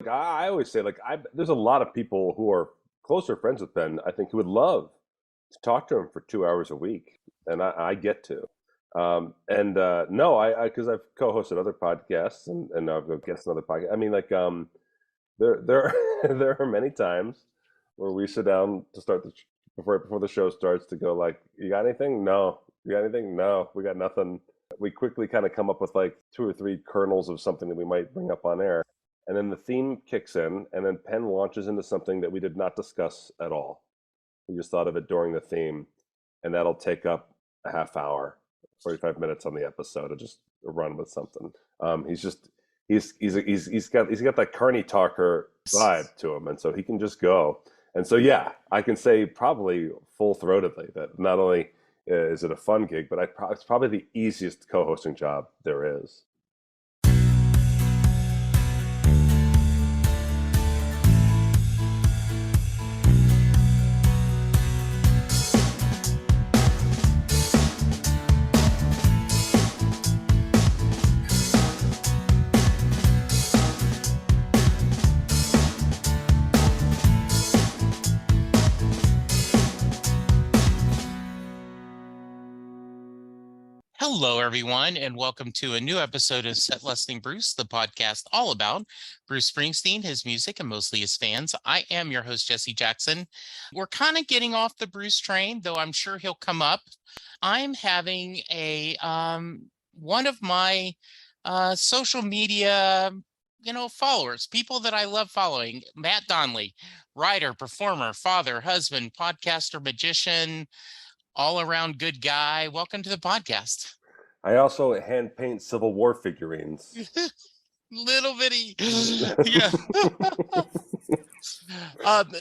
like I always say, like there's a lot of people who are closer friends with Ben. I think who would love to talk to him for 2 hours a week, and I get to. And no, I because I've co-hosted other podcasts and I've been guest on other podcasts. I mean, like there there are many times where we sit down to start before the show starts to go like, you got anything? No. You got anything? No. We got nothing. We quickly kind of come up with like two or three kernels of something that we might bring up on air, and then the theme kicks in, and then Penn launches into something that we did not discuss at all. We just thought of it during the theme, and that'll take up a half hour, 45 minutes on the episode to just run with something. He's just he's got that Carney talker vibe to him, and so he can just go. And so yeah, I can say probably full throatedly that not only is it a fun gig, but it's probably the easiest co-hosting job there is. Hello, everyone, and welcome to a new episode of Set Listing Bruce, the podcast all about Bruce Springsteen, his music, and mostly his fans. I am your host, Jesse Jackson. We're kind of getting off the Bruce train, though I'm sure he'll come up. I'm having one of my social media, followers, people that I love following, Matt Donnelly, writer, performer, father, husband, podcaster, magician, all around good guy. Welcome to the podcast. I also hand paint Civil War figurines. Little bitty. Yeah. um,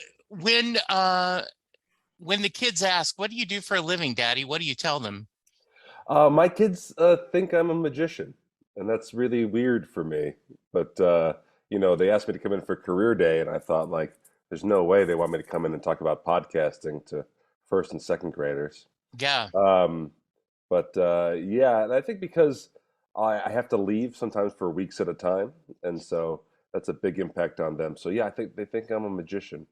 when the kids ask, what do you do for a living, Daddy? What do you tell them? My kids think I'm a magician, and that's really weird for me. But they asked me to come in for career day, and I thought, like, there's no way they want me to come in and talk about podcasting to first and second graders. Yeah. But yeah, and I think because I have to leave sometimes for weeks at a time, and so that's a big impact on them. So yeah, I think they think I'm a magician.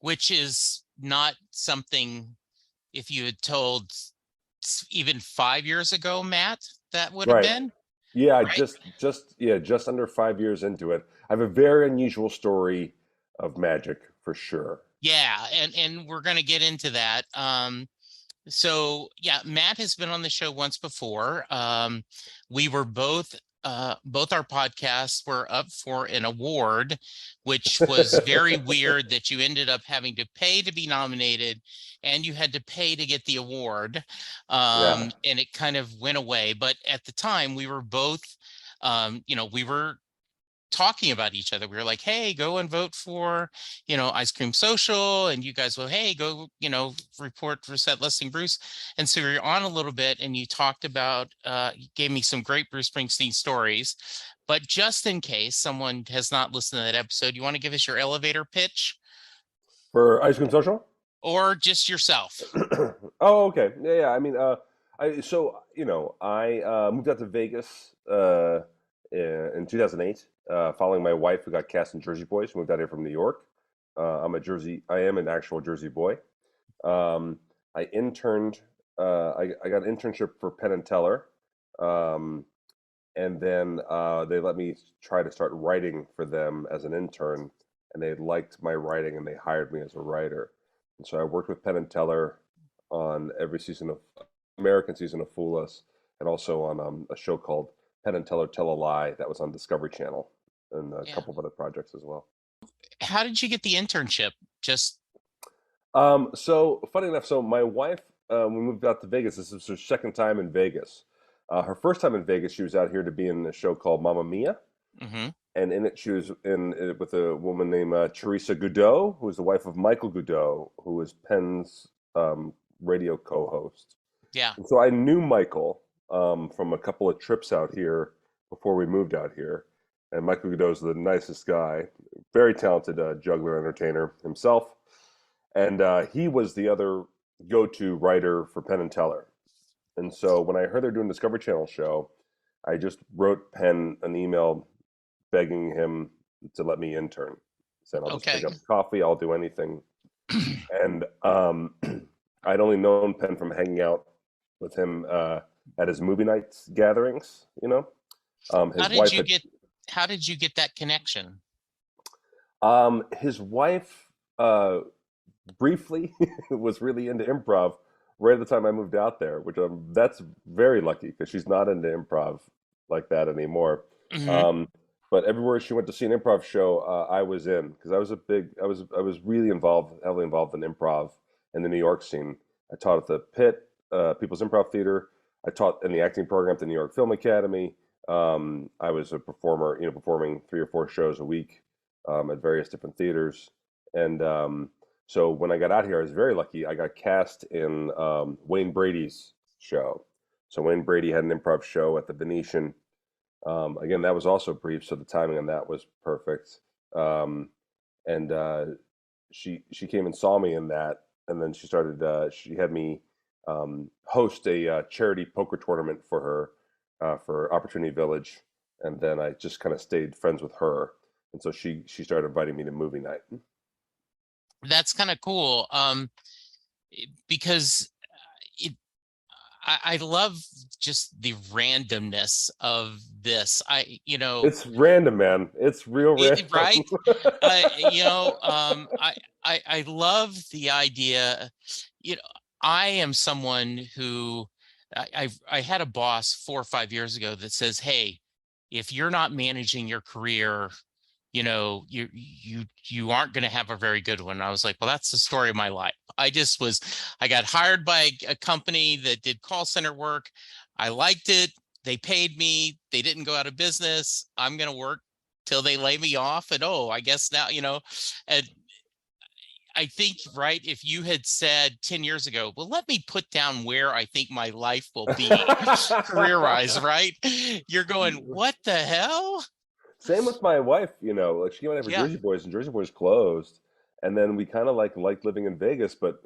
Which is not something, if you had told even 5 years ago, Matt, that would have Right. been. Yeah, Right? just under 5 years into it. I have a very unusual story of magic for sure. Yeah, and we're going to get into that. So yeah, Matt has been on the show once before. We were both our podcasts were up for an award, which was very weird that you ended up having to pay to be nominated and you had to pay to get the award. Yeah. And it kind of went away. But at the time we were both, we were talking about each other. We were like, hey, go and vote for, Ice Cream Social. And you guys, well, hey, go, report for Set Listing Bruce. And so we were on a little bit and you talked about, you gave me some great Bruce Springsteen stories. But just in case someone has not listened to that episode, you want to give us your elevator pitch? For Ice Cream Social? Or just yourself? Oh, okay. Yeah. I mean, I moved out to Vegas in 2008, following my wife who got cast in Jersey Boys. Moved out here from New York. I am an actual Jersey boy. I interned. I got an internship for Penn and Teller, and then they let me try to start writing for them as an intern, and they liked my writing and they hired me as a writer. And so I worked with Penn and Teller on every season of American season of Fool Us, and also on a show called Penn and Teller Tell a Lie that was on Discovery Channel, and a Yeah. couple of other projects as well. How did you get the internship? Just So funny enough, so my wife, we moved out to Vegas. This is her second time in Vegas. Her first time in Vegas, she was out here to be in a show called Mamma Mia, mhm. and in it she was in it with a woman named Teresa Goudot, who was the wife of Michael Goudot, who was Penn's radio co-host. Yeah. And so I knew Michael from a couple of trips out here before we moved out here. And Michael Godot's the nicest guy, very talented juggler entertainer himself. And he was the other go-to writer for Penn and Teller. And so when I heard they're doing a Discovery Channel show, I just wrote Penn an email begging him to let me intern. Said I'll just pick Okay. up coffee, I'll do anything. And I'd only known Penn from hanging out with him at his movie nights gatherings. How His did wife you had get how did you get that connection? his wife briefly was really into improv right at the time I moved out there, which that's very lucky because she's not into improv like that anymore. Hmm. Um, but everywhere she went to see an improv show, I was in because I was really involved, heavily involved in improv in the New York scene. I taught at the Pit, People's Improv Theater. I taught in the acting program at the New York Film Academy. I was a performer, performing 3 or 4 shows a week at various different theaters. And so when I got out here, I was very lucky. I got cast in Wayne Brady's show. So Wayne Brady had an improv show at the Venetian. Again, that was also brief, so the timing on that was perfect. Um, and she came and saw me in that, and then she started. She had me host a charity poker tournament for her for Opportunity Village, and then I just kind of stayed friends with her, and so she started inviting me to movie night. That's kind of cool. Because it, I love just the randomness of this. It's random, man. It's real Right? random. I love the idea. You know, I am someone who I had a boss 4 or 5 years ago that says, "Hey, if you're not managing your career, you aren't going to have a very good one." I was like, well, that's the story of my life. I got hired by a company that did call center work. I liked it. They paid me. They didn't go out of business. I'm going to work till they lay me off. And oh, I guess now, and I think, right, if you had said 10 years ago, well, let me put down where I think my life will be career wise, right? You're going, what the hell? Same with my wife, like she came out for Yeah, Jersey Boys and Jersey Boys closed. And then we kind of liked living in Vegas, but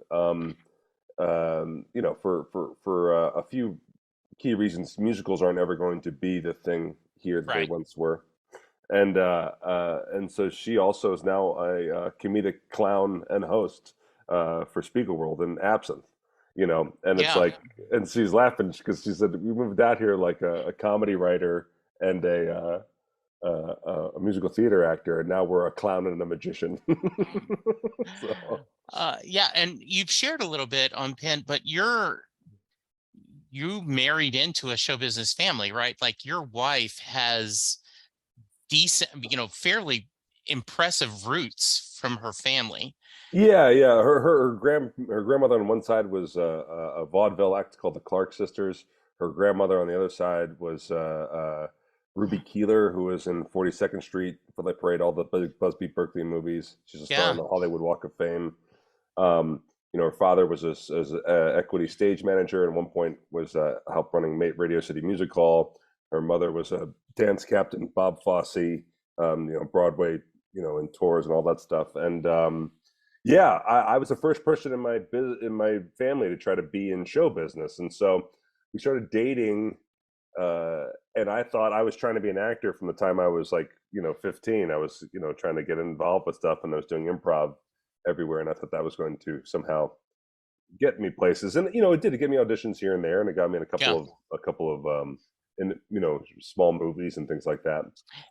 for a few key reasons, musicals aren't ever going to be the thing here that they right. once were. And so she also is now a comedic clown and host for Spiegelworld and Absinthe, and it's Yeah. like, and she's laughing because she said we moved out here like a comedy writer and a musical theater actor, and now we're a clown and a magician. So Yeah, and you've shared a little bit on Penn, but you married into a show business family, right? Like your wife has decent, fairly impressive roots from her family. yeah. Her grandmother on one side was a vaudeville act called the Clark Sisters. Her grandmother on the other side was Ruby Keeler, who was in 42nd Street for the Parade, all the Busby Berkeley movies. She's a star Yeah. in the Hollywood Walk of Fame. Her father was a equity stage manager, and at one point was helped running Radio City Music Hall. Her mother was a dance captain, Bob Fosse, Broadway, in tours and all that stuff. And yeah, I was the first person in my family to try to be in show business, and so we started dating. And I thought I was trying to be an actor from the time I was like, 15. I was, trying to get involved with stuff, and I was doing improv everywhere, and I thought that was going to somehow get me places. And it did. It gave me auditions here and there, and it got me in Yeah. a couple of in small movies and things like that.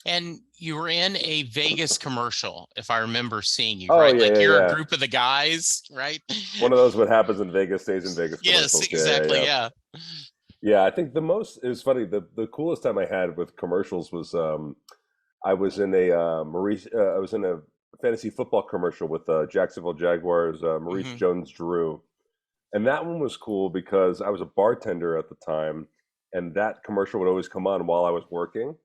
And you were in a Vegas commercial, if I remember seeing you, Oh right? yeah, Like yeah, you're a yeah. group of the guys, right? One of those what happens in Vegas stays in Vegas Yes, commercials. Yeah, yeah, exactly. yeah. Yeah. Yeah, I think it was funny. The coolest time I had with commercials was I was in I was in a fantasy football commercial with Jacksonville Jaguars Maurice Hmm. Jones-Drew, and that one was cool because I was a bartender at the time, and that commercial would always come on while I was working,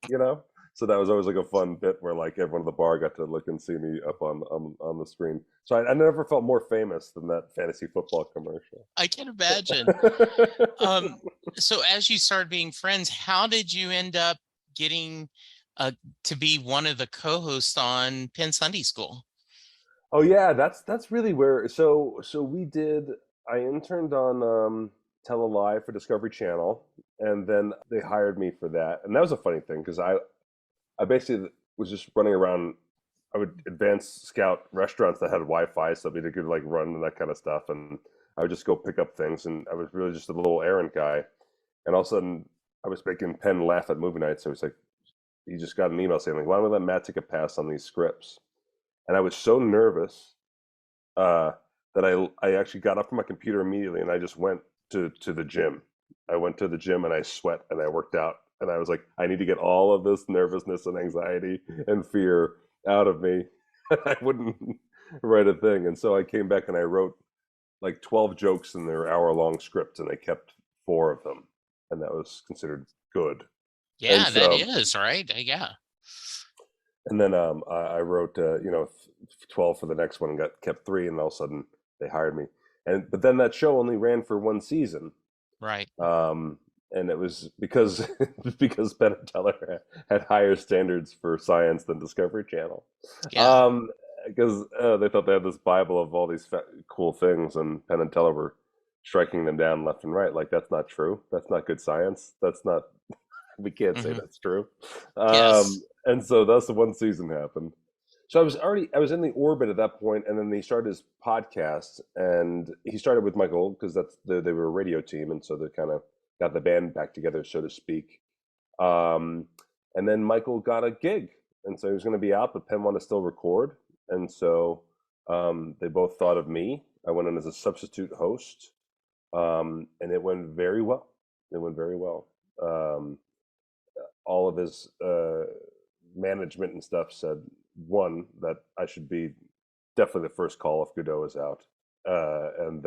you know. So that was always like a fun bit where like everyone at the bar got to look and see me up on the screen. So I never felt more famous than that fantasy football commercial. I can imagine. Um, so as you started being friends, how did you end up getting uh to be one of the co-hosts on Penn Sunday School? Oh yeah, that's really where. So we did. I interned on Tell a Lie for Discovery Channel, and then they hired me for that. And that was a funny thing because I basically was just running around. I would advance scout restaurants that had Wi-Fi, so we could like run and that kind of stuff. And I would just go pick up things, and I was really just a little errand guy. And all of a sudden, I was making Penn laugh at movie night. So he's like, he just got an email saying like, "Why don't we let Matt take a pass on these scripts?" And I was so nervous uh, that I actually got up from my computer immediately and I just went to the gym. I went to the gym and I sweat and I worked out and I was like, I need to get all of this nervousness and anxiety and fear out of me. I wouldn't write a thing, and so I came back and I wrote like 12 jokes in their hour-long script, and I kept 4 of them, and that was considered good. And Yeah, that so, is right. Yeah. and then I wrote 12 for the next one and got kept 3, and all of a sudden they hired me. And but then that show only ran for 1 season, Right. and it was because because Penn and Teller had higher standards for science than Discovery Channel, Yeah. because they thought they had this Bible of all these cool things, and Penn and Teller were striking them down left and right. Like, that's not true. That's not good science. That's not. We can't say Hmm. that's true. Yes. And so that's the 1 season happened. So I was in the orbit at that point, and then he started his podcast, and he started with Michael because they were a radio team, and so they kind of got the band back together, so to speak. Um, and then Michael got a gig, and so he was going to be out, but Penn wanted to still record, and so they both thought of me. I went in as a substitute host, and it went very well. It went very well. All of his management and stuff said, one, that I should be definitely the first call if Godot is out, and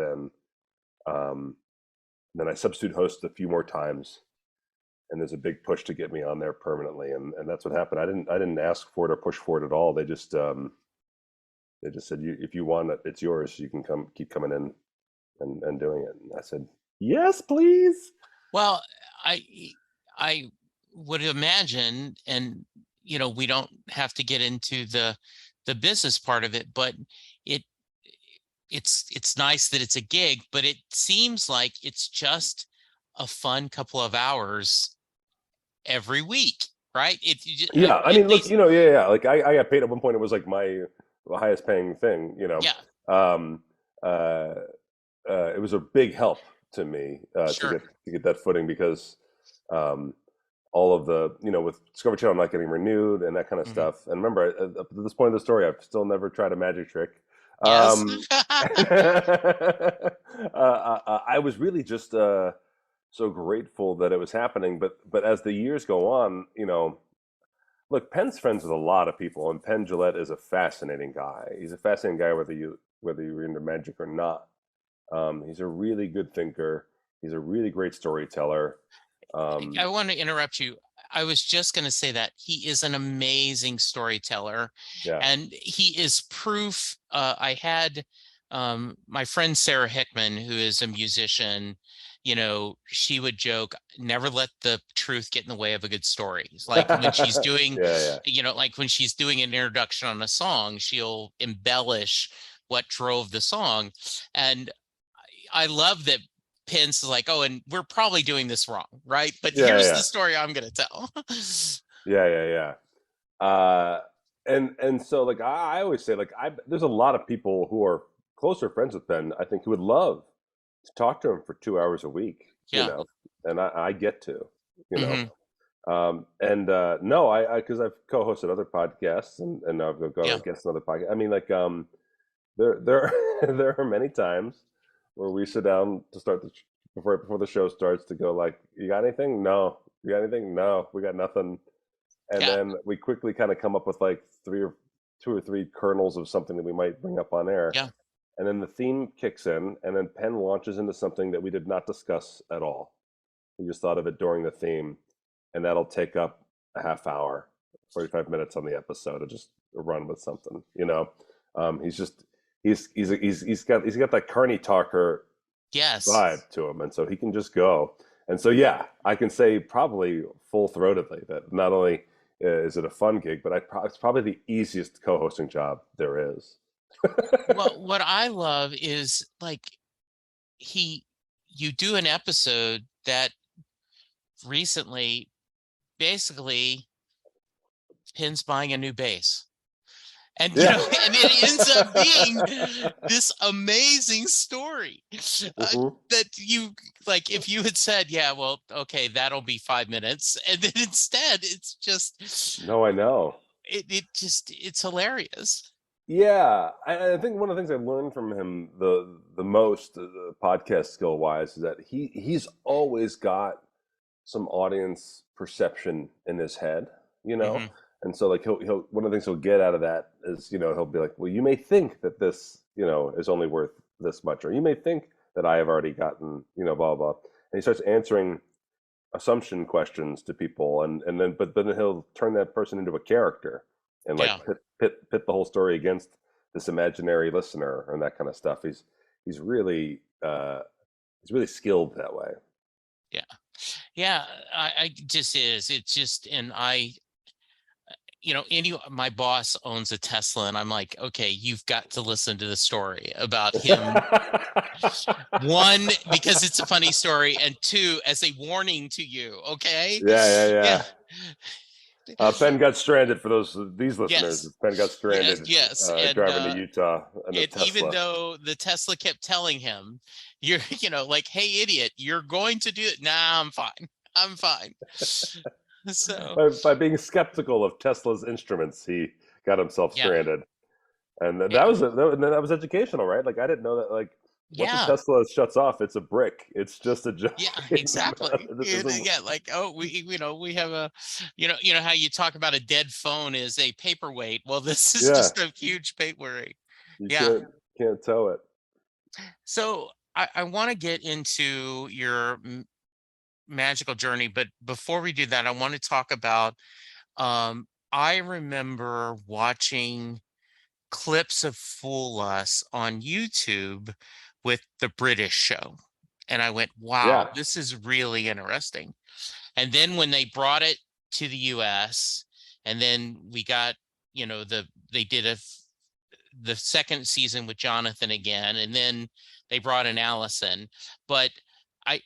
um, then I substitute hosted a few more times, and there's a big push to get me on there permanently, and that's what happened. I didn't ask for it or push for it at all. They just said, if you want it, it's yours. You can keep coming in and doing it. And I said, yes, please. Well, I I would imagine, and we don't have to get into the business part of it, but it it's nice that it's a gig, but it seems like it's just a fun couple of hours every week, right? Yeah, I At mean, look, least, yeah. Like I got paid at one point. It was like my highest paying thing. yeah, Um, uh, it was a big help to me sure. to get that footing because um, all of the with Discovery Channel not getting renewed and that kind of Hmm. stuff. And remember, up to this point of the story, I've still never tried a magic trick. Yes. I was really just so grateful that it was happening. But as the years go on, look, Penn's friends with a lot of people, and Penn Jillette is a fascinating guy. He's a fascinating guy whether you're into magic or not. He's a really good thinker. He's a really great storyteller. I Um, want to interrupt you. I was just going to say that he is an amazing storyteller, yeah. and he is proof. I had my friend Sarah Hickman, who is a musician. She would joke, "Never let the truth get in the way of a good story." It's like when she's doing, Yeah, yeah. like when she's doing an introduction on a song, she'll embellish what drove the song, and I love that Pence is like, oh, and we're probably doing this wrong, right? But Yeah, here's the yeah. story I'm going to tell. Yeah, yeah, yeah. And so like I always say like there's a lot of people who are closer friends with Ben, I think, who would love to talk to him for 2 hours a week, Yeah. and I get to, you know. Hmm. And no, I because I've co-hosted other podcasts and I've gone Yeah. on guests on other podcasts. I mean, like there there are many times where we sit down to start before the show starts to go like, you got anything? No. You got anything? No. We got nothing. And Yeah. then we quickly kind of come up with like 2 or 3 kernels of something that we might bring up on air. Yeah. And then the theme kicks in, and then Penn launches into something that we did not discuss at all. We just thought of it during the theme, and that'll take up a half hour, 45 minutes on the episode to just run with something. He's just he's got that Carney talker Yes. vibe to him, and so he can just go. And so yeah, I can say probably full throatedly that not only is it a fun gig, but it's probably the easiest co-hosting job there is. Well, what I love is like he, you do an episode that recently basically Penn's buying a new bass. And Yeah. and it ends up being this amazing story that you like. If you had said, "Yeah, well, okay, that'll be 5 minutes," and then instead, it's just No, I know. it's hilarious. Yeah, I think one of the things I learned from him the most podcast skill wise is that he's always got some audience perception in his head, you know, Hmm. and so like he'll one of the things he'll get out of that is he'll be like, well, you may think that this is only worth this much, or you may think that I have already gotten blah blah, and he starts answering assumption questions to people, but then he'll turn that person into a character and like Yeah, pit the whole story against this imaginary listener and that kind of stuff. He's really he's really skilled that way. yeah, yeah. I just is. It's just, and my boss owns a Tesla, and I'm like, okay, you've got to listen to the story about him. One, because it's a funny story, and two, as a warning to you. Okay. Yeah. Yeah. Penn got stranded for these listeners. Yes. Penn got Yes. stranded Yes. And driving to Utah in his even Tesla. though the Tesla kept telling him, you're, like, hey, idiot, you're going to do it. Nah, I'm fine. I'm fine. So, By being skeptical of Tesla's instruments, he got himself yeah. stranded. And that Yeah. was that was educational, right? Like I didn't know that. Like once a Yeah. Tesla shuts off, it's a brick. It's just a joke. Yeah, exactly. It doesn't- Yeah, like, oh, we have a, you know how you talk about a dead phone is a paperweight. Well, this is yeah, just a huge paperweight. you Yeah. can't tow it. So I want to get into your magical journey, but before we do that, I want to talk about. I remember watching clips of Fool Us on YouTube with the British show, and I went, "Wow, Yeah. this is really interesting." And then when they brought it to the US, and then we got, they did the second season with Jonathan again, and then they brought in Allison. But I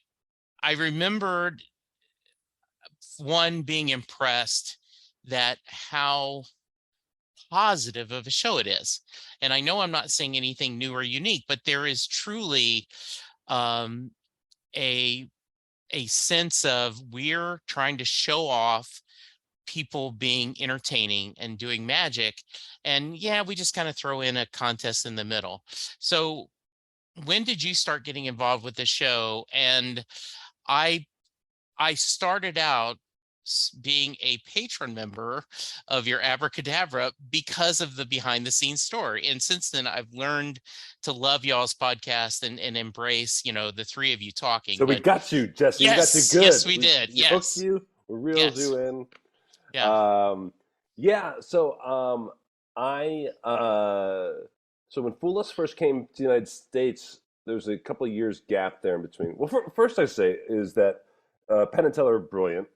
I remembered one being impressed that how positive of a show it is. And I know I'm not saying anything new or unique, but there is truly um, a a sense of we're trying to show off people being entertaining and doing magic. And yeah, we just kind of throw in a contest in the middle. So when did you start getting involved with the show? And I I started out being a patron member of your Abracadabra because of the behind the scenes story. And since then, I've learned to love y'all's podcast and embrace, the three of you talking. So we But got you, Jesse. We got you yes, yes, good. we did. We hooked Yes, you. We reeled yes, you in. yeah, Yeah. So I so when Fool Us first came to the United States, there was a couple of years gap there in between. Well, first I say is that Penn and Teller are brilliant,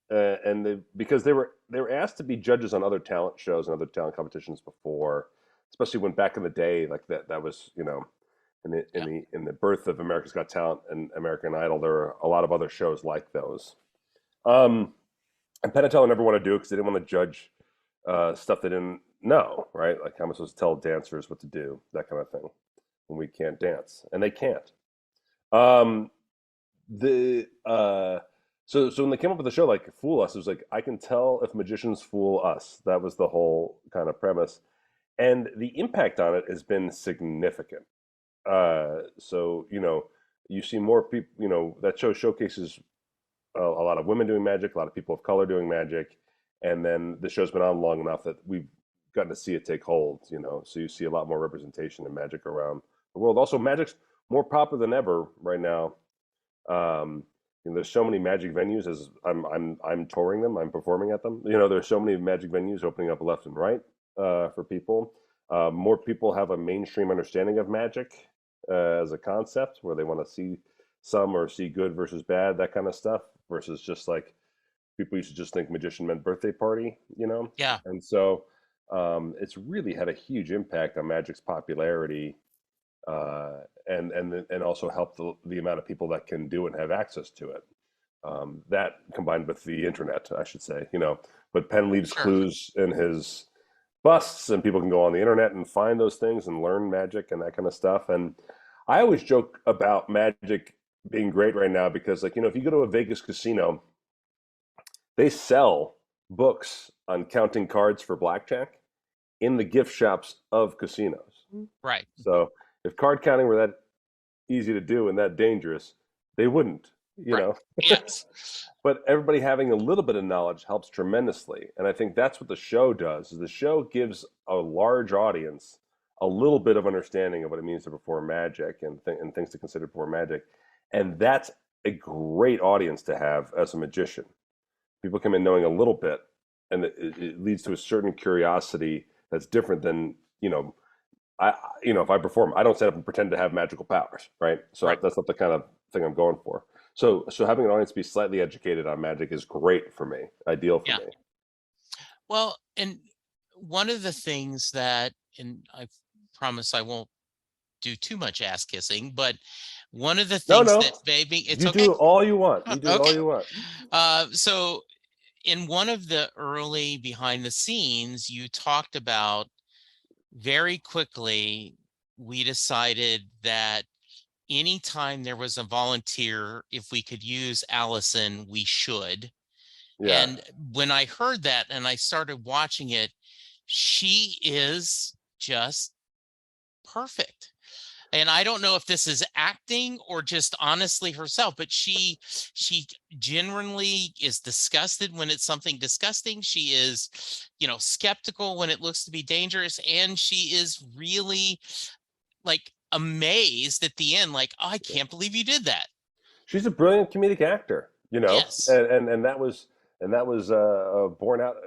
and because they were asked to be judges on other talent shows and other talent competitions before, especially when back in the day, like that was yeah, in the birth of America's Got Talent and American Idol, there were a lot of other shows like those. Um, and Penn and Teller never want to do it because they didn't want to judge stuff they didn't know, right? Like how am I supposed to tell dancers what to do, that kind of thing, when we can't dance, and they can't. Um, the so when they came up with the show, like Fool Us, it was like I can tell if magicians fool us. That was the whole kind of premise, and the impact on it has been significant. So you see more people. That show showcases a lot of women doing magic, a lot of people of color doing magic, and then the show's been on long enough that we've gotten to see it take hold. So you see a lot more representation in magic around the world. Also, magic's more popular than ever right now. There's so many magic venues as I'm touring them, I'm performing at them. There's so many magic venues opening up left and right for people. More people have a mainstream understanding of magic as a concept, where they want to see some or see good versus bad, that kind of stuff, versus just like people used to just think magician meant birthday party. yeah. And so it's really had a huge impact on magic's popularity, and also helped the amount of people that can do and have access to it. That combined with the internet, I should say, but Penn leaves Sure. clues in his busts, and people can go on the internet and find those things and learn magic and that kind of stuff. And I always joke about magic being great right now because, like, if you go to a Vegas casino, they sell books on counting cards for blackjack in the gift shops of casinos. Right. So if card counting were that easy to do and that dangerous, they wouldn't, you Right. know. Yes. But everybody having a little bit of knowledge helps tremendously. And I think that's what the show does, is the show gives a large audience a little bit of understanding of what it means to perform magic and things to consider before magic. And that's a great audience to have as a magician. People come in knowing a little bit, and it leads to a certain curiosity that's different than, if I perform, I don't stand up and pretend to have magical powers, right? So Right. that's not the kind of thing I'm going for. So having an audience be slightly educated on magic is great for me, ideal for Yeah. me. Well, and one of the things that, and I promise I won't do too much ass kissing, but one of the No, things no, that made me, it's you okay. do all you want. You do all Okay. you want. So in one of the early behind the scenes, you talked about very quickly, we decided that anytime there was a volunteer, if we could use Allison, we should. Yeah, And when I heard that and I started watching it, she is just perfect. And I don't know if this is acting or just honestly herself, but she genuinely is disgusted when it's something disgusting. She is, skeptical when it looks to be dangerous, and she is really like amazed at the end, like, oh, I can't believe you did that. she's a brilliant comedic actor, Yes. and that was borne out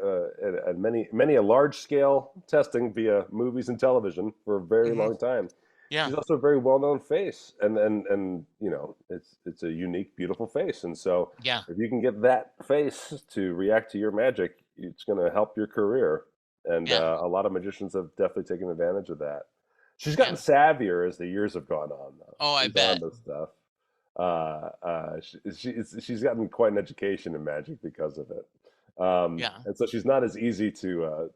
at many a large scale testing via movies and television for a very Hmm. long time. Yeah. She's also a very well known face, and it's a unique, beautiful face, and so Yeah. if you can get that face to react to your magic, it's going to help your career. And Yeah. a lot of magicians have definitely taken advantage of that. She's gotten Yeah. savvier as the years have gone on, though. Oh, I She's on bet. this stuff. She's gotten quite an education in magic because of it. Yeah. And so she's not as easy to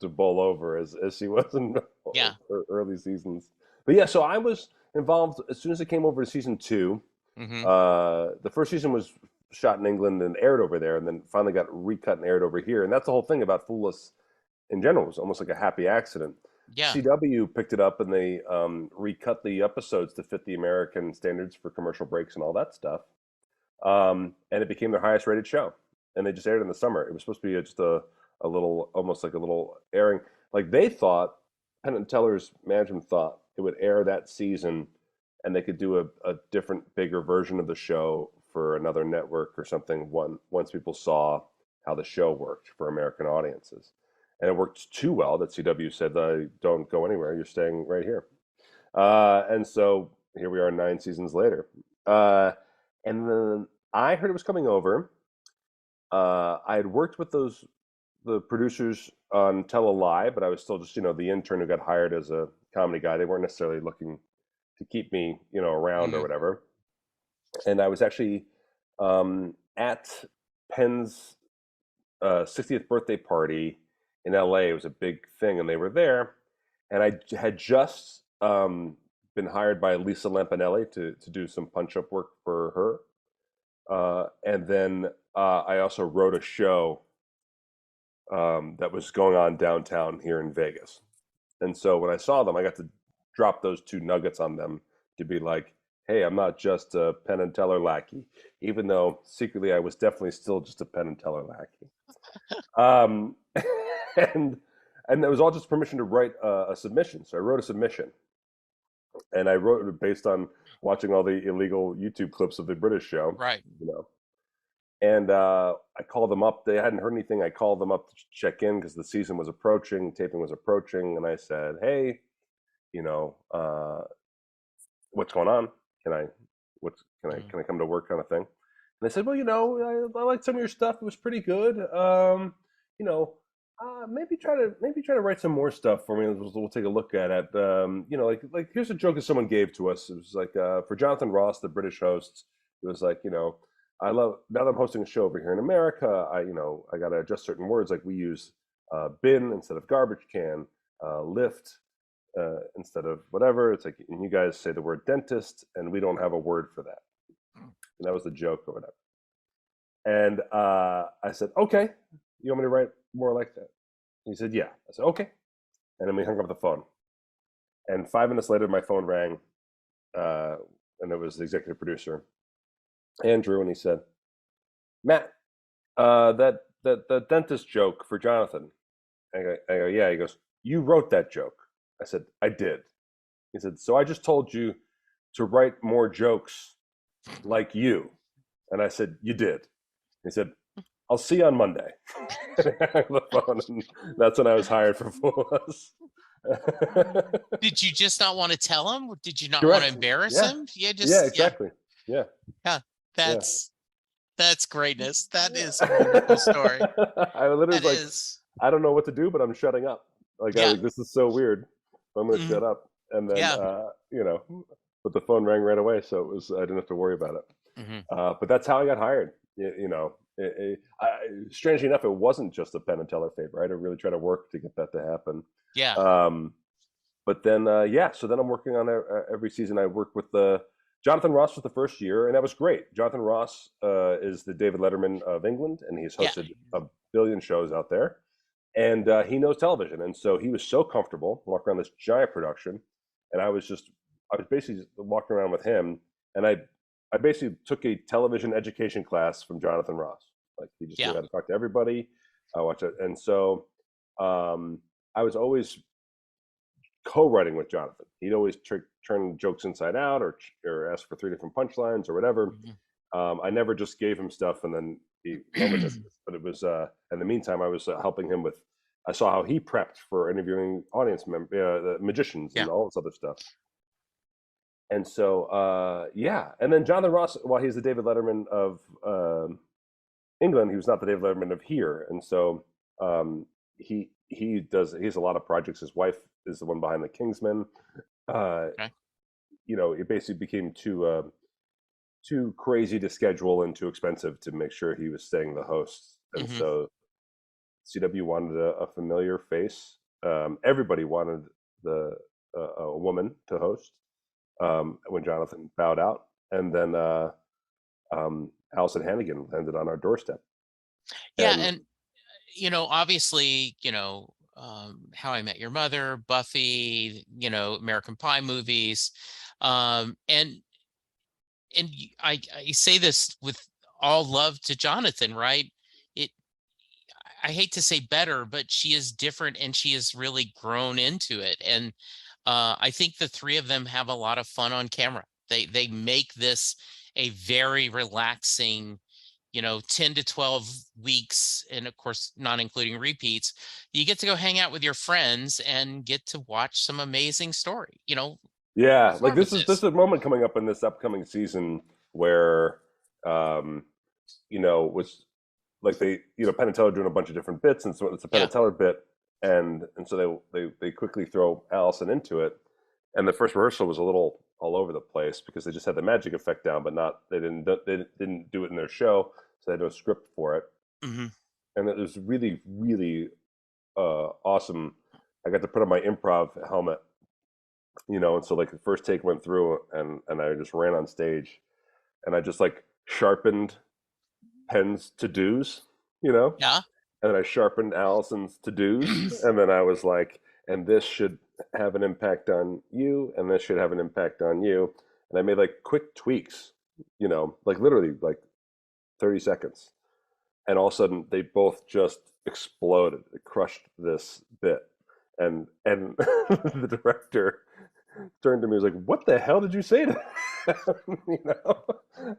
bowl over as she was in Yeah. early seasons. But yeah, so I was involved as soon as it came over to season two. Hmm. The first season was shot in England and aired over there, and then finally got recut and aired over here. And that's the whole thing about Fool Us in general. It was almost like a happy accident. Yeah. CW picked it up and they recut the episodes to fit the American standards for commercial breaks and all that stuff. And it became their highest rated show. And they just aired it in the summer. It was supposed to be just a little, almost like a little airing. Like they thought, Penn and Teller's management thought it would air that season and they could do a different, bigger version of the show for another network or something once people saw how the show worked for American audiences. And it worked too well that CW said, don't go anywhere. You're staying right here. And so here we are 9 seasons later. And then I heard it was coming over. I had worked with the producers on Tell a Lie, but I was still just, the intern who got hired as a comedy guy. They weren't necessarily looking to keep me, around or Hmm. whatever. And I was actually at Penn's 60th birthday party in LA. It was a big thing, and they were there. And I had just been hired by Lisa Lampanelli to do some punch up work for her. And then I also wrote a show that was going on downtown here in Vegas. And so when I saw them, I got to drop those two nuggets on them to be like, hey, I'm not just a Penn and Teller lackey, even though secretly I was definitely still just a Penn and Teller lackey. Um, and and it was all just permission to write a submission. So I wrote a submission, and I wrote it based on watching all the illegal YouTube clips of the British show, Right. you know. And I called them up. They hadn't heard anything. I called them up to check in because the season was approaching, taping was approaching, and I said, "Hey, you know, what's going on? Can I, what's Mhm. can I come to work?" Kind of thing. And they said, "Well, I liked some of your stuff. It was pretty good. You know, maybe try to write some more stuff for me. We'll take a look at it. Like here's a joke that someone gave to us. It was like for Jonathan Ross, the British host. It was like I love now that I'm hosting a show over here in America. I got to adjust certain words. Like we use bin instead of garbage can, lift instead of whatever. It's like, and you guys say the word dentist, and we don't have a word for that. And that was the joke or whatever. And I said, okay, you want me to write more like that? He said, yeah. I said, okay. And then we hung up the phone. And 5 minutes later, my phone rang, and it was the executive producer, Andrew, and he said, Matt, that dentist joke for Jonathan. I go, yeah. He goes, you wrote that joke. I said, I did. He said, so I just told you to write more jokes like you. And I said, you did. He said, I'll see you on Monday. The phone, and that's when I was hired for Fools. Did you just not want to tell him? Did you not want to Correct. embarrass Yeah. him? Yeah, Yeah, just yeah. exactly. Yeah. Yeah. Yeah. That's greatness. That is a wonderful story. I literally was That like, is. I don't know what to do, but I'm shutting up. Like, Yeah. this is so weird. I'm going to Mhm. shut up. And then, Yeah. but the phone rang right away. So I didn't have to worry about it. Mhm. But that's how I got hired. Strangely enough, it wasn't just a Penn and Teller favor. I had to really try to work to get that to happen. Yeah. But then, so then I'm working on every season. I work with Jonathan Ross was the first year, and that was great. Jonathan Ross is the David Letterman of England, and he's hosted a billion shows out there. And he knows television. And so he was so comfortable walking around this giant production. And I was basically just walking around with him. And I basically took a television education class from Jonathan Ross. Like he just knew how to talk to everybody. I watched it. And so I was always co-writing with Jonathan. He'd always turn jokes inside out or ask for 3 different punchlines or whatever. I never just gave him stuff and then he but it was in the meantime I was helping him with. I saw how he prepped for interviewing audience the magicians and all this other stuff. And so and then Jonathan Ross, while he's the David Letterman of England, he was not the David Letterman of here. And so he has a lot of projects. His wife is the one behind the Kingsman. It basically became too crazy to schedule and too expensive to make sure he was staying the host. And so CW wanted a familiar face. Everybody wanted a woman to host when Jonathan bowed out. And then Allison Hannigan landed on our doorstep. And obviously, How I Met Your Mother, Buffy, American Pie movies. And I say this with all love to Jonathan, right? I hate to say better, but she is different and she has really grown into it. And I think the three of them have a lot of fun on camera. They make this a very relaxing, 10 to 12 weeks, and of course, not including repeats, you get to go hang out with your friends and get to watch some amazing story, Yeah, like this is a moment coming up in this upcoming season where, was like Penn and Teller doing a bunch of different bits, and so it's a Penn and Teller bit, and so they quickly throw Allison into it, and the first rehearsal was a little all over the place because they just had the magic effect down, but they didn't do it in their show, so they had no script for it, and it was really really awesome. I got to put on my improv helmet. And so like the first take went through and I just ran on stage and I just like sharpened Penn's to-dos, and then I sharpened Allison's to-dos and then I was like, and this should have an impact on you and this should have an impact on you. And I made like quick tweaks, like literally like 30 seconds. And all of a sudden they both just exploded. It crushed this bit. And the director turned to me and was like, what the hell did you say to and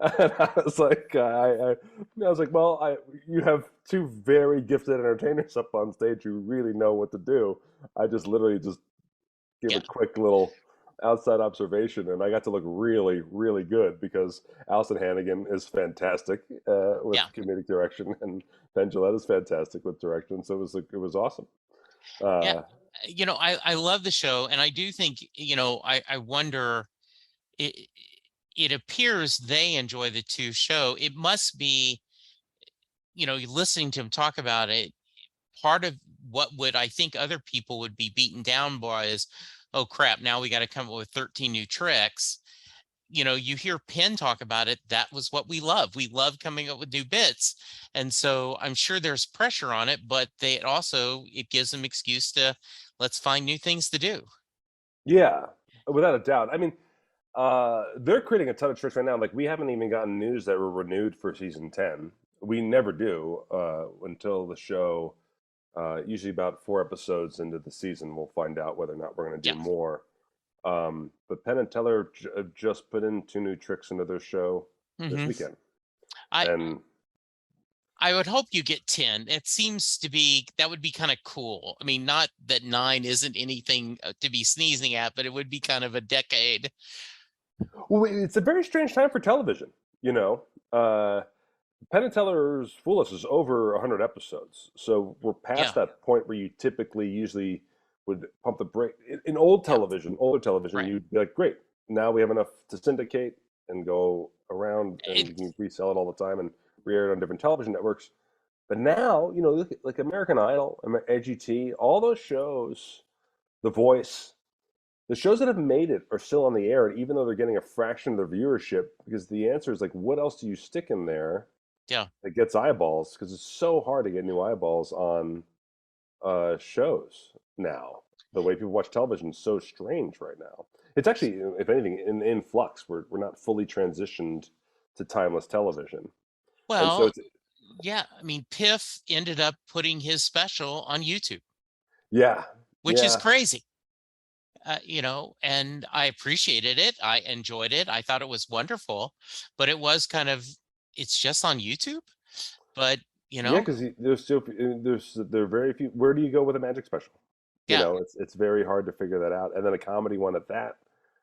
I was like, I was like, well, you have two very gifted entertainers up on stage who really know what to do. I just literally just gave a quick little outside observation and I got to look really, really good because Allison Hannigan is fantastic with comedic direction and Ben Gillette is fantastic with direction. So it was awesome. I love the show, and I do think, I wonder, it appears they enjoy the two show. It must be, listening to him talk about it, part of what would I think other people would be beaten down by is, oh crap, now we got to come up with 13 new tricks. You hear Penn talk about it. That was what we love. We love coming up with new bits. And so I'm sure there's pressure on it, but it gives them excuse to let's find new things to do. Yeah, without a doubt. I mean, they're creating a ton of tricks right now. Like we haven't even gotten news that we're renewed for season 10. We never do until the show. Usually about 4 episodes into the season, we'll find out whether or not we're going to Yeah. do more. But Penn and Teller just put in 2 new tricks into their show this Hmm. weekend, I and I would hope you get 10. It seems to be that would be kind of cool. I mean, not that 9 isn't anything to be sneezing at, but it would be kind of a decade. well, it's a very strange time for television. You know, uh, Penn and Teller's Fool Us is over 100 episodes, so we're Yeah. past that point where you typically usually would pump the brake. In old Yeah. television, older television, Right. you'd be like, great, now we have enough to syndicate and go around, and It, you can resell it all the time and re-air it on different television networks. But now, look at like American Idol, AGT, all those shows, The Voice, the shows that have made it are still on the air, and even though they're getting a fraction of their viewership, because the answer is like, what else do you stick in there yeah. that gets eyeballs? Because it's so hard to get new eyeballs on shows now. The way people watch television is so strange right now. It's actually, if anything, in flux. We're not fully transitioned to timeless television, and so Well, it's yeah. I mean, Piff ended up putting his special on YouTube, yeah, which is yeah. crazy. And I appreciated it. I enjoyed it. I thought it was wonderful, but it was it's just on YouTube. But, you Yeah, know, because there are very few. Where do you go with a magic special? yeah, It's very hard to figure that out, and then a comedy one at that.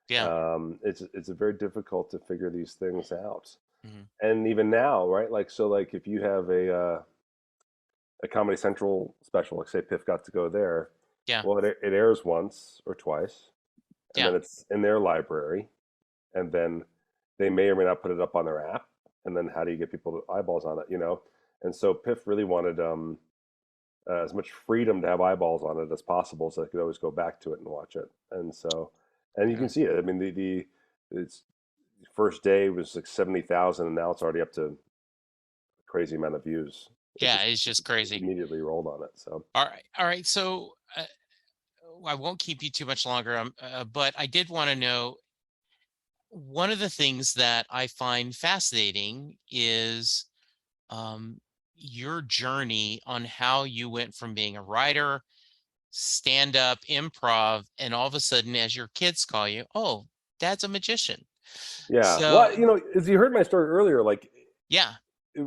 yeah. It's very difficult to figure these things out. Mhm. And even now, right? Like so, like if you have a Comedy Central special, like say Piff got to go there, Yeah, well, it airs once or twice, and yeah. then it's in their library, and then they may or may not put it up on their app, and then how do you get people to eyeballs on it? And so Piff really wanted as much freedom to have eyeballs on it as possible, so they could always go back to it and watch it. And so, and you Yeah. can see it. I mean, the its first day was like 70,000, and now it's already up to a crazy amount of views. It Yeah, just it's just crazy. immediately rolled on it. So All right. All right. So I won't keep you too much longer, but I did want to know one of the things that I find fascinating is um, your journey on how you went from being a writer, stand up, improv, and all of a sudden, as your kids call you, oh, dad's a magician. yeah, So, well, as you heard my story earlier, like yeah,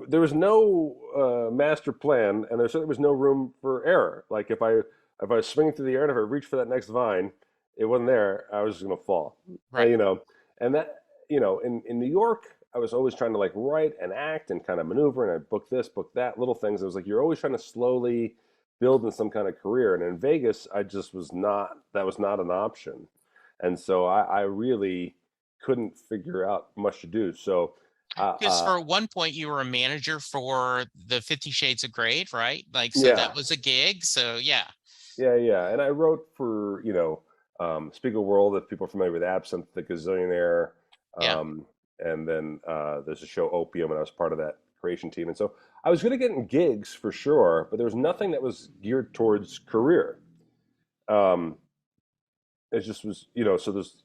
there was no master plan, and there certainly was no room for error. Like if I was swinging through the air and if I reached for that next vine, it wasn't there. I was just gonna fall. And, right. and that in New York, I was always trying to like write and act and kind of maneuver, and I book this, book that, little things. It was like you're always trying to slowly build in some kind of career. And in Vegas, I just was not. That was not an option, and so I really couldn't figure out much to do. So. Because for one point you were a manager for the 50 Shades of Grey, right? Like, so Yeah, that was a gig. So yeah, yeah. And I wrote for, Spiegel World, if people are familiar with Absinthe, The Gazillionaire. yeah. And then there's a show Opium, and I was part of that creation team. And so I was good at getting gigs for sure, but there was nothing that was geared towards career. Um, it just was, so there's,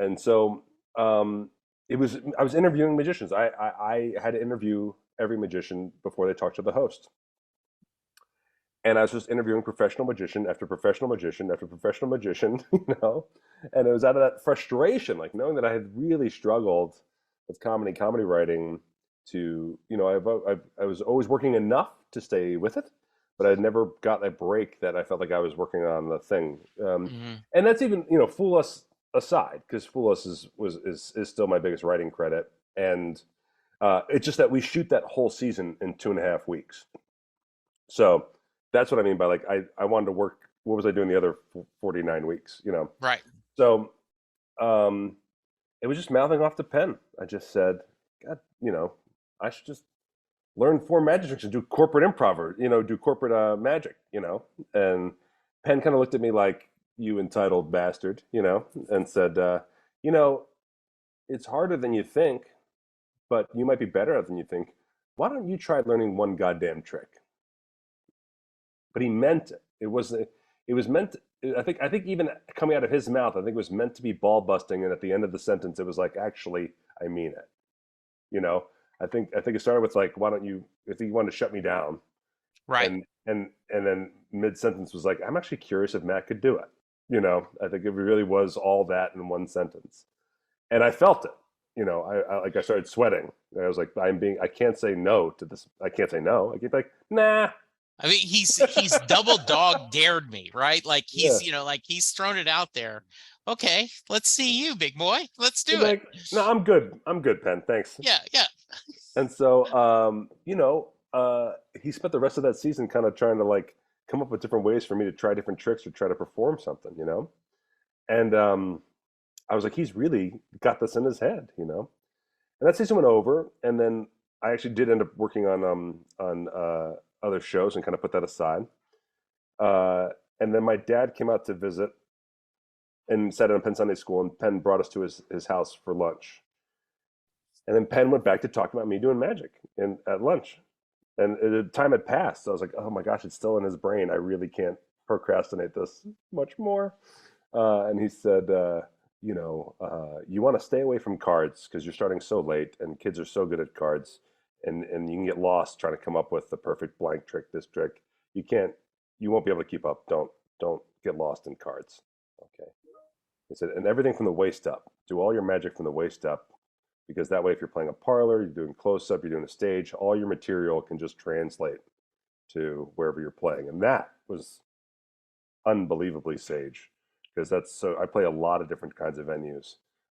and so I was interviewing magicians. I had to interview every magician before they talked to the host. And I was just interviewing professional magician after professional magician after professional magician, and it was out of that frustration, like knowing that I had really struggled with comedy writing. I was always working enough to stay with it, but I'd never got that break that I felt like I was working on the thing. Hmm. And that's even, Fool Us aside, because Fool Us is still my biggest writing credit, and it's just that we shoot that whole season in 2.5 weeks. So that's what I mean by like I wanted to work. What was I doing the other 49 weeks? Right. So um, it was just mouthing off to Penn. I just said, God, I should just learn four magic tricks and do corporate improv or, do corporate magic, And Penn kind of looked at me like, you entitled bastard, and said, you know, it's harder than you think, but you might be better at it than you think. Why don't you try learning one goddamn trick? But he meant it. It was meant. I think even coming out of his mouth, I think it was meant to be ball busting. And at the end of the sentence, it was like, actually, I mean it. You know, I think it started with like, why don't you? I think he wanted to shut me down, Right. and then mid sentence was like, I'm actually curious if Matt could do it. I think it really was all that in one sentence, and I felt it. I started sweating. I was like, I can't say no to this. I can't say no. I keep like, nah. I mean, he's double dog dared me, right? Like Yeah. he's thrown it out there. Okay, let's see you, big boy. Let's He's do it. like, no, I'm good. I'm good, Penn. Thanks. Yeah, yeah. And so, he spent the rest of that season kind of trying to like come up with different ways for me to try different tricks or try to perform something. And I was like, he's really got this in his head. And that season went over, and then I actually did end up working on other shows and kind of put that aside. And then my dad came out to visit and sat in Penn Sunday School, and Penn brought us to his house for lunch. And then Penn went back to talk about me doing magic at lunch. And the time had passed. So I was like, oh my gosh, it's still in his brain. I really can't procrastinate this much more. And he said, you want to stay away from cards because you're starting so late and kids are so good at cards, and you can get lost trying to come up with the perfect blank trick, this trick. You won't be able to keep up. Don't get lost in cards. Okay. He said, and everything from the waist up. Do all your magic from the waist up, because that way, if you're playing a parlor, you're doing close up, you're doing a stage, all your material can just translate to wherever you're playing. And that was unbelievably sage, because that's so I play a lot of different kinds of venues,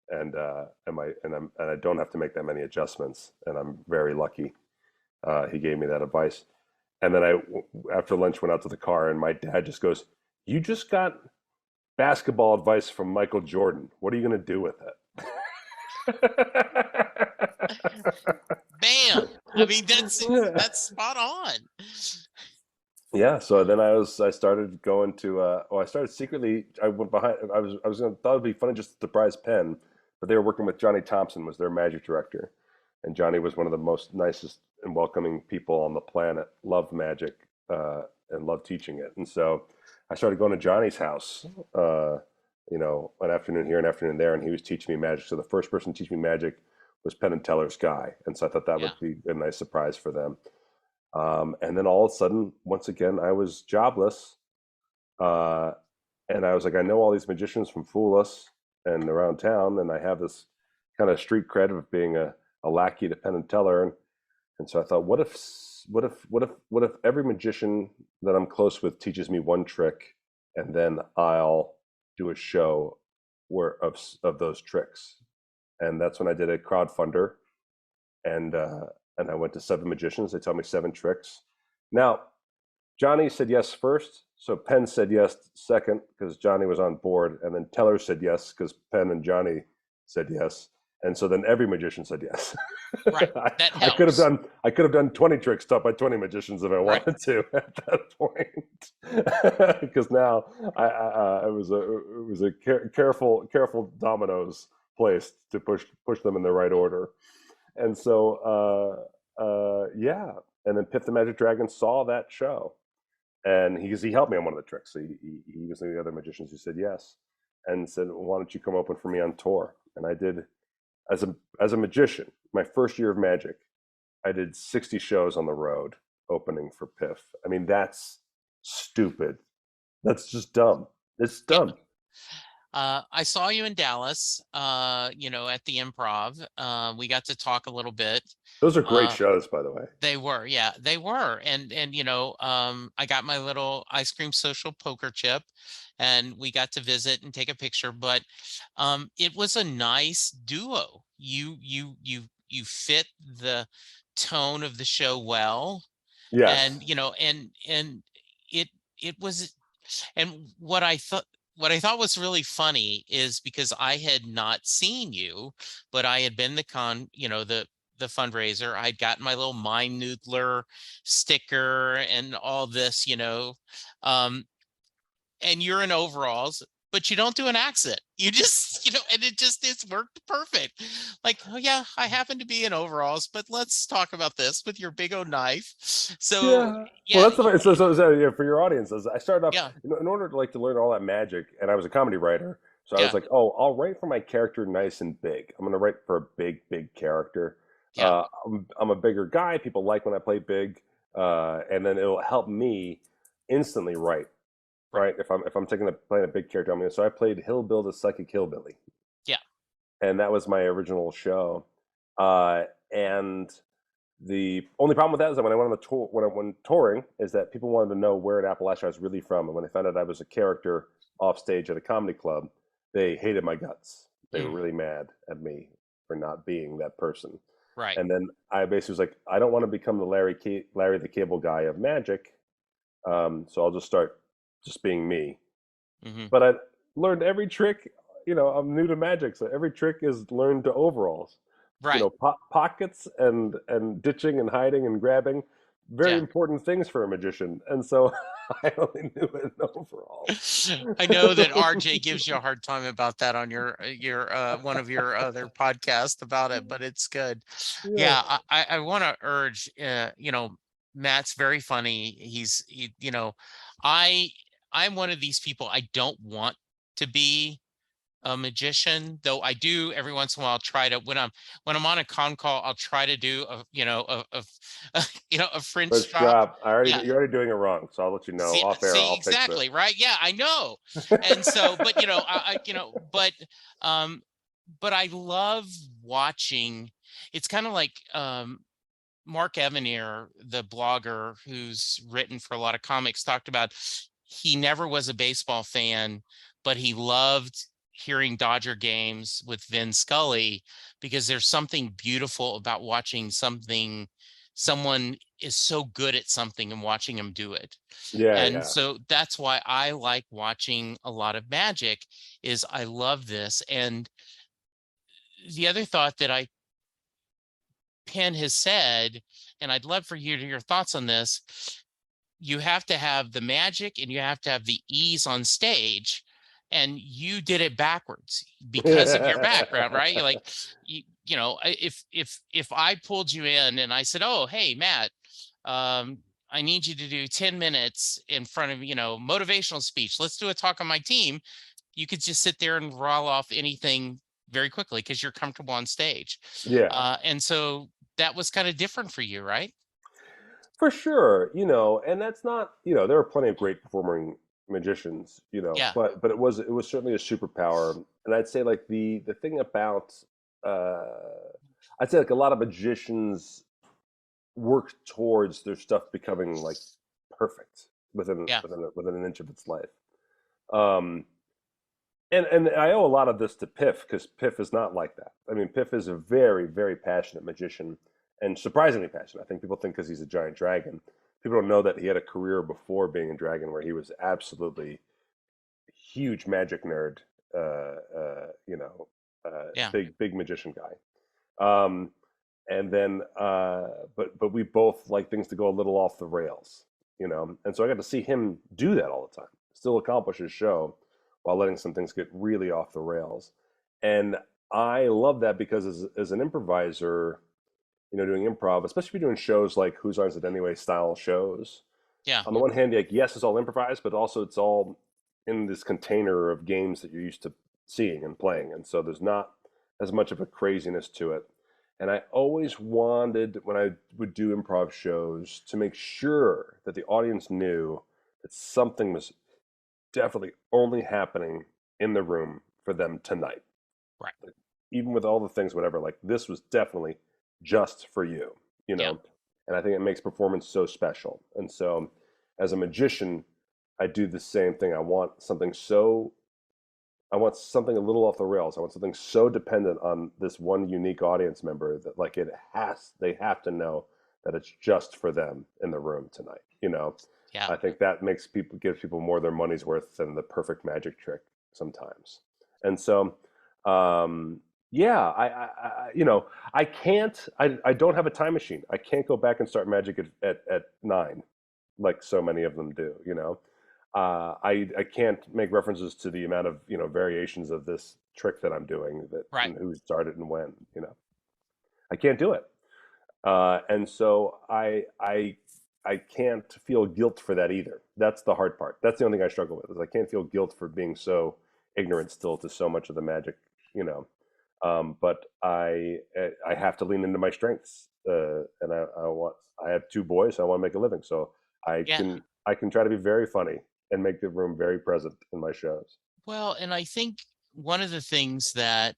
and I don't have to make that many adjustments, and I'm very lucky. He gave me that advice, and then after lunch, went out to the car, and my dad just goes, "You just got basketball advice from Michael Jordan. What are you going to do with it?" Bam. I mean, that's spot on. Yeah, so then I started going to I started secretly. I went behind. I was gonna thought it'd be funny just to surprise Penn, but they were working with Johnny Thompson, was their magic director, and Johnny was one of the most nicest and welcoming people on the planet. Loved magic, and loved teaching it. And so I started going to Johnny's house, an afternoon here, an afternoon there, and he was teaching me magic. So the first person to teach me magic was Penn and Teller's guy, and so I thought that Yeah. would be a nice surprise for them. And then all of a sudden, once again, I was jobless. Uh, and I was like, I know all these magicians from Fool Us and around town, and I have this kind of street cred of being a lackey to Penn and Teller. And so I thought, what if every magician that I'm close with teaches me one trick, and then I'll do a show of those tricks. And that's when I did a crowdfunder, and I went to seven magicians. They taught me seven tricks. Now, Johnny said yes first, so Penn said yes second because Johnny was on board, and then Teller said yes because Penn and Johnny said yes, and so then every magician said yes. Right. I, That I could have helps. done I could have done 20 tricks taught by 20 magicians if I Right. wanted to at that point, because now it was a careful dominoes placed to push them in the right order. And so, yeah. And then Piff the Magic Dragon saw that show, and he helped me on one of the tricks. So he was one of the other magicians who said yes, and said, well, "Why don't you come open for me on tour?" And I did, as a magician, my first year of magic, I did 60 shows on the road opening for Piff. I mean, that's stupid. That's just dumb. It's Yeah. dumb. I saw you in Dallas, at the Improv. We got to talk a little bit. Those are great Uh, shows, by the way. they were, yeah, they were. And I got my little ice cream social poker chip, and we got to visit and take a picture. But it was a nice duo. You fit the tone of the show well, Yes. and it it was, and what I thought. what I thought was really funny is because I had not seen you, but I had been the fundraiser. I'd gotten my little Mind Noodler sticker and all this, um, and you're in overalls, but you don't do an accent. You just, and it's worked perfect. Like, oh yeah, I happen to be in overalls, but let's talk about this with your big old knife. So Yeah. Well, yeah, that's the so yeah, for your audiences. I started off yeah, in order to like to learn all that magic, and I was a comedy writer, so I was yeah, like, oh, I'll write for my character nice and big. I'm gonna write for a big character. yeah, I'm a bigger guy. People like when I play big, and then it'll help me instantly write. right, Right, if I'm playing a big character, so I played Hillbill the Psychic Hillbilly, yeah, and that was my original show. And the only problem with that is that when I went on the tour, when I went touring, is that people wanted to know where in Appalachia I was really from, and when they found out I was a character off stage at a comedy club, they hated my guts. They were mm, really mad at me for not being that person. right, And then I basically was like, I don't want to become the Larry the Cable Guy of magic, so I'll just start just being me. hmm, But I learned every trick. I'm new to magic, so every trick is learned to overalls. right, Pockets and ditching and hiding and grabbing, very yeah. important things for a magician. And so I only knew it in overalls. I know that RJ gives you a hard time about that on your one of your other podcasts about it, but it's good. Yeah. Yeah, I want to urge Matt's very funny. I I'm one of these people. I don't want to be a magician, though I do every once in a while try to when I'm on a con call, I'll try to do a French Let's drop. drop. Yeah. You're already doing it wrong, so I'll let you know off air. See I'll fix it. exactly, right? Yeah, I know. And so, but um, but I love watching. It's kind of like Mark Evanier, the blogger who's written for a lot of comics, talked about he never was a baseball fan, but he loved hearing Dodger games with Vin Scully because there's something beautiful about watching someone is so good at something and watching him do it. Yeah, And yeah. so that's why I like watching a lot of magic is I love this. And the other thought that I Penn has said, and I'd love for you to hear your thoughts on this, you have to have the magic and you have to have the ease on stage. And you did it backwards because of your background, right? You're like, if I pulled you in and I said, oh, hey, Matt, um, I need you to do 10 minutes in front of, motivational speech. Let's do a talk on my team. You could just sit there and roll off anything very quickly because you're comfortable on stage. Yeah. And so that was kind of different for you, right? For sure, and that's not, there are plenty of great performing magicians, Yeah. but it was certainly a superpower. And I'd say like the thing about uh I'd say like a lot of magicians work towards their stuff becoming like perfect Yeah. within an inch of its life. Um and I owe a lot of this to Piff because Piff is not like that. I mean, Piff is a very, very passionate magician and surprisingly passionate. I think people think because he's a giant dragon. People don't know that he had a career before being a dragon where he was absolutely huge magic nerd, Yeah. big magician guy. Um, and then, but we both like things to go a little off the rails, And so I got to see him do that all the time, still accomplish his show while letting some things get really off the rails. And I love that because as an improviser, doing improv, especially if you're doing shows like Whose Lines It Anyway style shows. Yeah. On the one hand, like yes, it's all improvised, but also it's all in this container of games that you're used to seeing and playing, and so there's not as much of a craziness to it. And I always wanted when I would do improv shows to make sure that the audience knew that something was definitely only happening in the room for them tonight. Right. Like, even with all the things, whatever, like this was definitely just for you, you Yeah. know? And I think it makes performance so special. And so as a magician, I do the same thing. I want something a little off the rails. I want something so dependent on this one unique audience member that they have to know that it's just for them in the room tonight, Yeah. I think that gives people more their money's worth than the perfect magic trick sometimes. And so, um, yeah, I can't. I don't have a time machine. I can't go back and start magic at 9, like so many of them do. I can't make references to the amount of variations of this trick that I'm doing, that Right. and who started and when. I can't do it. And so I can't feel guilt for that either. That's the hard part. That's the only thing I struggle with, is I can't feel guilt for being so ignorant still to so much of the magic, you know. But I have to lean into my strengths, and I have 2 boys. So I want to make a living, so I Yeah. can I can try to be very funny and make the room very present in my shows. Well, and I think one of the things that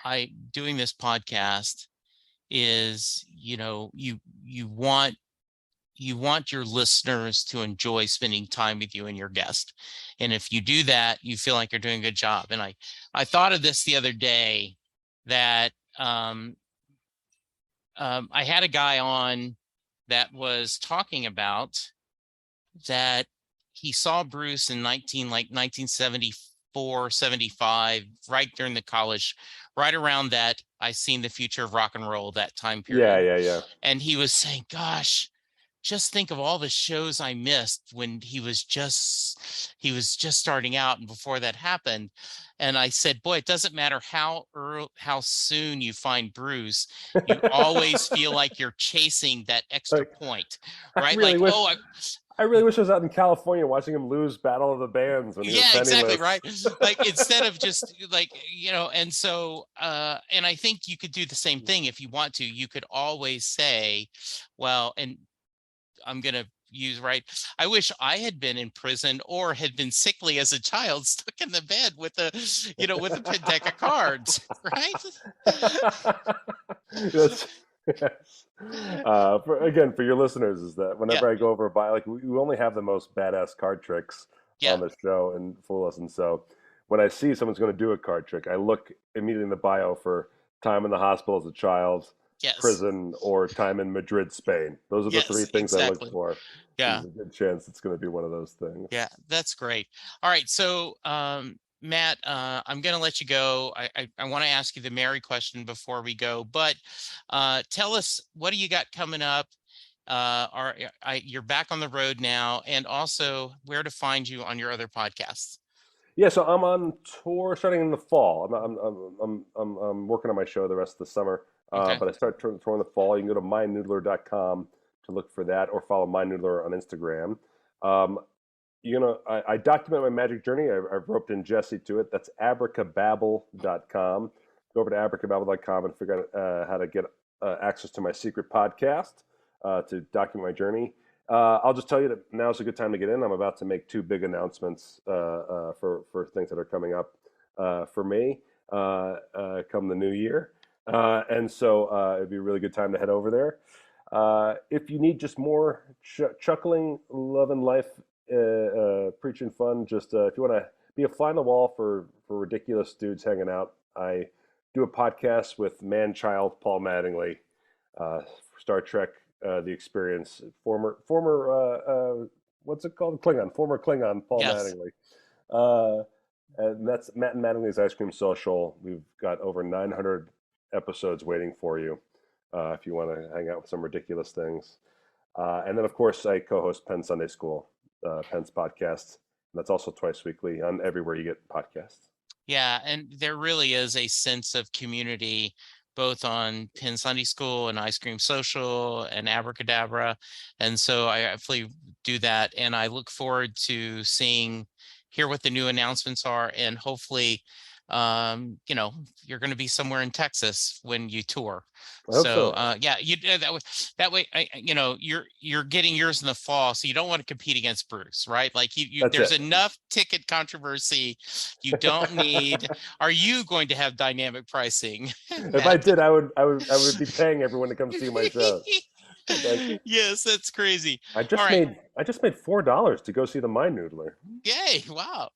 I doing this podcast is, you want your listeners to enjoy spending time with you and your guest. And if you do that, you feel like you're doing a good job. And I thought of this the other day, that I had a guy on that was talking about that he saw Bruce in 1974, 75, right during the college, right around that I seen the future of rock and roll, that time Yeah, period. yeah, yeah. And he was saying, gosh, just think of all the shows I missed when he was just starting out and before that happened. And I said, boy, it doesn't matter how soon you find Bruce, you always feel like you're chasing that extra Like, point, I right? really Like, wish oh, I really wish I was out in California watching him lose Battle of the Bands when he was yeah, exactly, penniless. right. Like, instead of just like, and so and I think you could do the same thing if you want to. You could always say, well, and I'm going to use, right, I wish I had been in prison or had been sickly as a child, stuck in the bed with with a deck of cards, right? Yes. Yes. For your listeners, is that Yeah. whenever I go over by, like, we only have the most badass card tricks Yeah. on the show and fool us, and so when I see someone's going to do a card trick, I look immediately in the bio for time in the hospital as a child, Yes. prison, or time in Madrid, Spain. Those are the 3 Yes, things I look exactly. for. Yeah. There's a good chance it's going to be one of those things. Yeah, that's great. All right. So, Matt, I'm going to let you go. I want to ask you the Mary question before we go, but tell us, what do you got coming up? You're back on the road now, and also where to find you on your other podcasts. Yeah, so I'm on tour starting in the fall. I'm working on my show the rest of the summer, Okay. but I start touring in the fall. You can go to mynoodler.com to look for that, or follow mynoodler on Instagram. Um, I document my magic journey. I've roped in Jesse to it. That's abracababble.com. Go over to abracababble.com and figure out how to get access to my secret podcast to document my journey. I'll just tell you that now's a good time to get in. I'm about to make 2 big announcements for things that are coming up for me come the new year, and so it'd be a really good time to head over there. If you need just more chuckling, love, and life, preaching fun, just if you want to be a fly on the wall for ridiculous dudes hanging out, I do a podcast with man-child Paul Mattingly, Star Trek, The Experience, former what's it called? Former Klingon Paul Yes. Mattingly. And that's Matt and Mattingly's Ice Cream Social. We've got over 900 episodes waiting for you if you want to hang out with some ridiculous things. And then, of course, I co-host Penn Sunday School, Penn's podcast. And that's also twice weekly on everywhere you get podcasts. Yeah, and there really is a sense of community, both on Penn Sunday School and Ice Cream Social and Abracadabra. And so I actually do that. And I look forward to hear what the new announcements are. And hopefully, you're going to be somewhere in Texas when you tour. I hope So so. yeah, that way, you're getting yours in the fall, so you don't want to compete against Bruce, right? Like, That's there's it. enough ticket controversy. You don't need. Are you going to have dynamic pricing, If I Matt? did, I would be paying everyone to come see my shows. Like, Yes, that's crazy. I All just right. made I just made $4 to go see the Mind Noodler. Yay. Wow.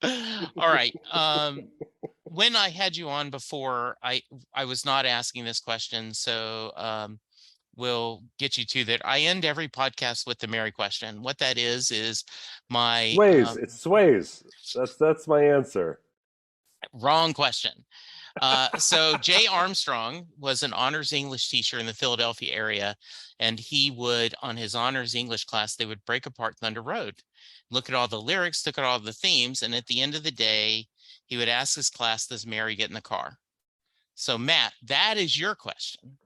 All right. When I had you on before, I was not asking this question. So will get you to that. I end every podcast with the Mary question. What that is my Sways. It sways. That's my answer. wrong question. So Jay Armstrong was an honors English teacher in the Philadelphia area, and he would, on his honors English class, they would break apart Thunder Road, look at all the lyrics, look at all the themes, and at the end of the day, he would ask his class, does Mary get in the car? So Matt, that is your question.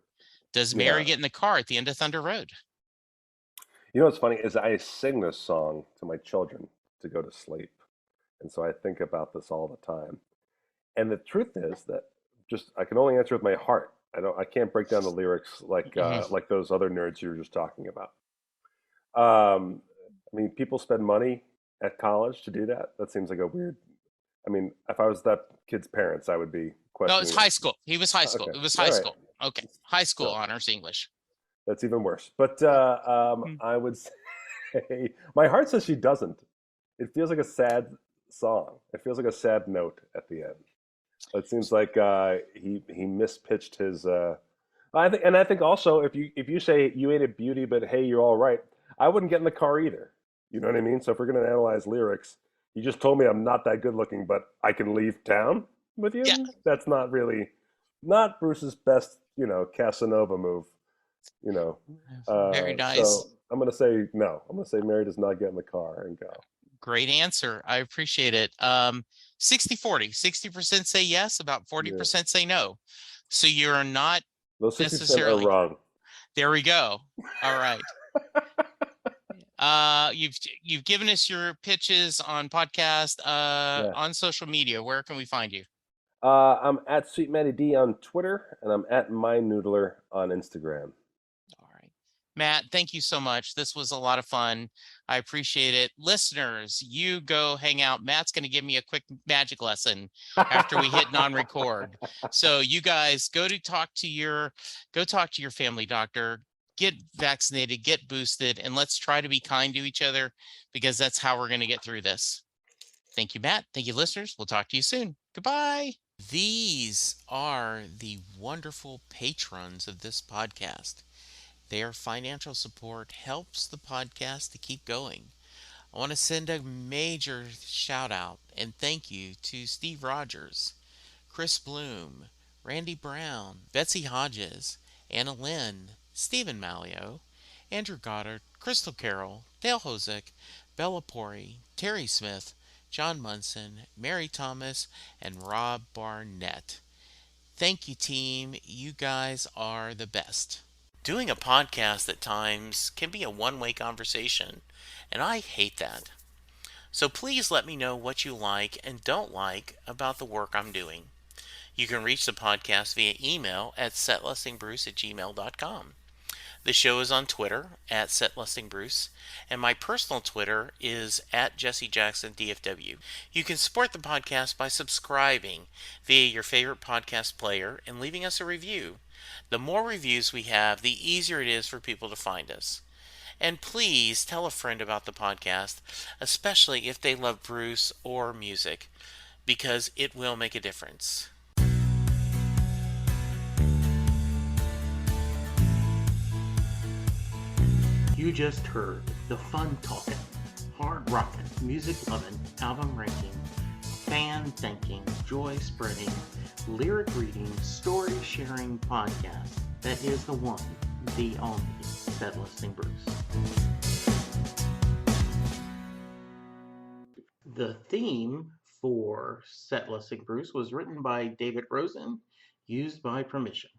Does Mary Yeah. get in the car at the end of Thunder Road? You know what's funny is I sing this song to my children to go to sleep. And so I think about this all the time. And the truth is that just I can only answer with my heart. I can't break down the lyrics like those other nerds you were just talking about. I mean, people spend money at college to do that. That seems like a weird. I mean, if I was that kid's parents, I would be No, questioning it's it. high school. He was high school. Okay, It was all high right. school. Okay, high school So honors English. that's even worse. But Mm. I would say my heart says she doesn't. It feels like a sad song. It feels like a sad note at the end. It seems like he mispitched his. I think also if you say you ain't a beauty, but hey, you're all right, I wouldn't get in the car either. You know what I mean? So if we're gonna analyze lyrics, you just told me I'm not that good looking, but I can leave town with Yeah, you. That's not really not Bruce's best, Casanova move. You know, very so nice. I'm gonna say no. I'm gonna say Mary does not get in the car and go. Great answer. I appreciate it. 60-40, 60% say yes, about Yeah, 40% say no. So you're not those 60% are necessarily, wrong. there we go. All right. You've given us your pitches on podcast, Yeah. on social media. Where can we find you? I'm at Sweet Matty D on Twitter, and I'm at My Noodler on Instagram. All right. Matt, thank you so much. This was a lot of fun. I appreciate it. Listeners, you go hang out. Matt's going to give me a quick magic lesson after we hit non-record. So you guys go talk to your family doctor, get vaccinated, get boosted, and let's try to be kind to each other because that's how we're going to get through this. Thank you, Matt. Thank you, listeners. We'll talk to you soon. Goodbye. These are the wonderful patrons of this podcast. Their financial support helps the podcast to keep going. I want to send a major shout out and thank you to Steve Rogers, Chris Bloom, Randy Brown, Betsy Hodges, Anna Lynn, Stephen Malio, Andrew Goddard, Crystal Carroll, Dale Hosick, Bella Pori, Terry Smith, John Munson, Mary Thomas, and Rob Barnett. Thank you, team. You guys are the best. Doing a podcast at times can be a one-way conversation, and I hate that. So please let me know what you like and don't like about the work I'm doing. You can reach the podcast via email at setlistingbruce@gmail.com. The show is on Twitter at setlistingbruce, and my personal Twitter is at jessejacksondfw. You can support the podcast by subscribing via your favorite podcast player and leaving us a review. The more reviews we have, the easier it is for people to find us. And please tell a friend about the podcast, especially if they love Bruce or music, because it will make a difference. You just heard the fun talking, hard rocking, music loving, album ranking, fan thinking, joy spreading, lyric reading, story sharing podcast that is the one, the only, Set Listing Bruce. The theme for Set Listing Bruce was written by David Rosen, used by permission.